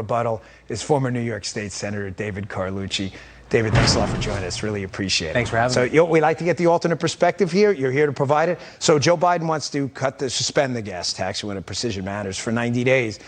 Rebuttal is former New York State Senator David Carlucci. David, thanks a lot for joining us. Really appreciate it. Thanks for having me. So we like to get the alternate perspective here. You're here to provide it. So Joe Biden wants to suspend the gas tax when it precision matters for 90 days.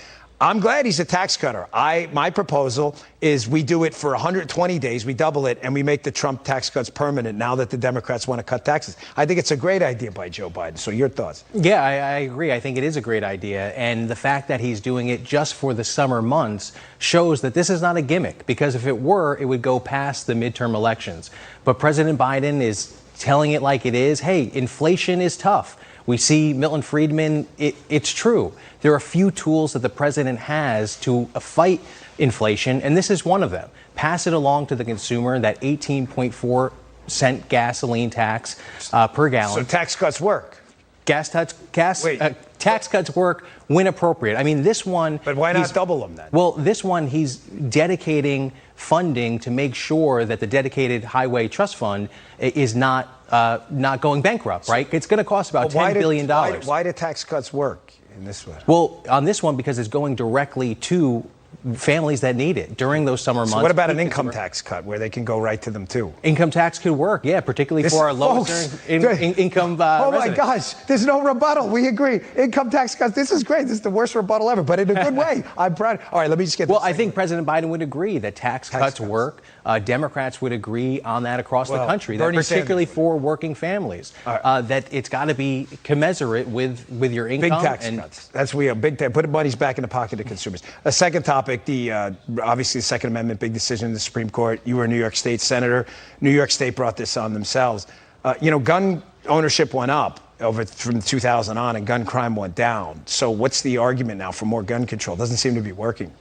I'm glad he's a tax cutter. My proposal is we do it for 120 days, we double it, and we make the Trump tax cuts permanent now that the Democrats want to cut taxes. I think it's a great idea by Joe Biden. So your thoughts? Yeah, I agree. I think it is a great idea. And the fact that he's doing it just for the summer months shows that this is not a gimmick, because if it were, it would go past the midterm elections. But President Biden is telling it like it is. Hey, inflation is tough. We see Milton Friedman. It's true. There are few tools that the president has to fight inflation, and this is one of them. Pass it along to the consumer, that 18.4-cent gasoline tax per gallon. So tax cuts work. Tax cuts work when appropriate. I mean, this one. But why not double them then? Well, this one, he's dedicating funding to make sure that the dedicated highway trust fund is not going bankrupt, right? It's going to cost about $10 billion. Why do tax cuts work in this way? Well, on this one, because it's going directly to families that need it during those summer months. So what about an income tax cut where they can go right to them too? Income tax could work, yeah, particularly for our lowest income Oh residents. my gosh, there's no rebuttal. We agree. Income tax cuts. This is great. This is the worst rebuttal ever, but in a good way. I'm proud. All right, let me just get. Well, I think President Biden would agree that tax cuts work. Democrats would agree on that across the country, that particularly for working families, that it's got to be commensurate with your income. Big tax cuts. That's big tax. Put money's back in the pocket of consumers. A second topic, obviously the Second Amendment, big decision in the Supreme Court. You were a New York State Senator. New York State brought this on themselves. Gun ownership went up from 2000 on, and gun crime went down. So what's the argument now for more gun control? Doesn't seem to be working.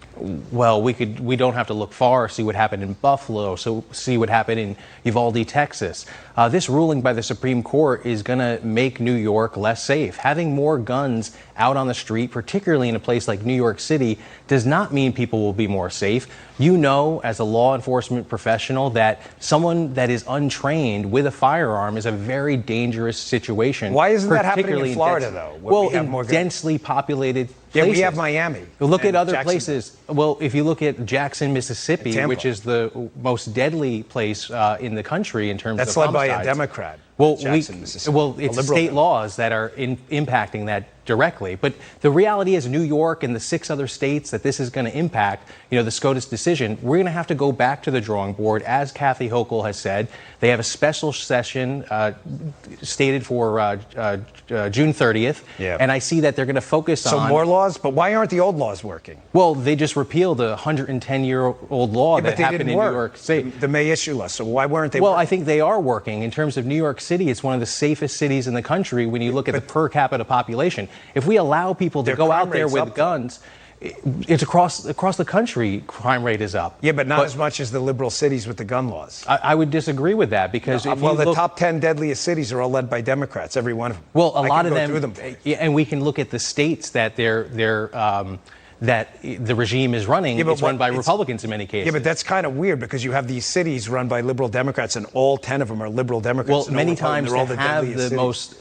Well, we don't have to look far, see what happened in Buffalo, so see what happened in Uvalde, Texas. This ruling by the Supreme Court is going to make New York less safe. Having more guns out on the street, particularly in a place like New York City, does not mean people will be more safe. You know, as a law enforcement professional, that someone that is untrained with a firearm is a very dangerous situation. Why isn't that happening in Florida, though? Well, in densely populated places. Yeah, we have Miami. Look at other places. Well, if you look at Jackson, Mississippi, which is the most deadly place in the country in terms of homicides. That's led by a Democrat. Well, it's state laws that are impacting that directly. But the reality is New York and the 6 other states that this is going to impact, the SCOTUS decision, we're going to have to go back to the drawing board. As Kathy Hochul has said, they have a special session stated for June 30th. Yeah. And I see that they're going to focus on... So more laws? But why aren't the old laws working? Well, they just repealed a 110-year-old law that happened in New York State. The May issue law. So why weren't they working? Well, I think they are working. In terms of New York City, it's one of the safest cities in the country when you look at the per capita population. If we allow people to go out there with guns, it's across the country, crime rate is up. Yeah, but not as much as the liberal cities with the gun laws. I would disagree with that, because the top 10 deadliest cities are all led by Democrats, every one of them. Well, a lot of them, and we can look at the states that that the regime is running. It's run by Republicans in many cases. Yeah, but that's kind of weird, because you have these cities run by liberal Democrats, and all 10 of them are liberal Democrats. Well, many times to have the most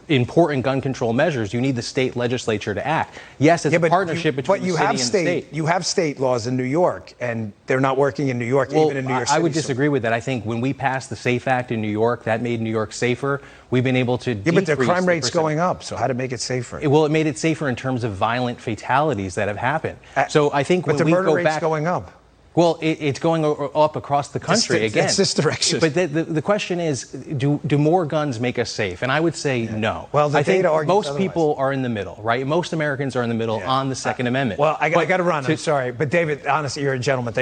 important gun control measures, you need the state legislature to act. Yes, it's a partnership between the city and state. You have state laws in New York, and they're not working in New York, even in New York City. I would disagree with that. I think when we passed the SAFE Act in New York, that made New York safer. We've been able to decrease but the crime rate's going up, so how to make it safer? Well, it made it safer in terms of violent fatalities that have happened. So I think when the we murder go rate's back, going up. Well, it's going up across the country again. It's this direction. But the question is, do more guns make us safe? And I would say no. Well, I think most people are in the middle, right? Most Americans are in the middle on the Second Amendment. Well, I got to run. I'm sorry. But David, honestly, you're a gentleman.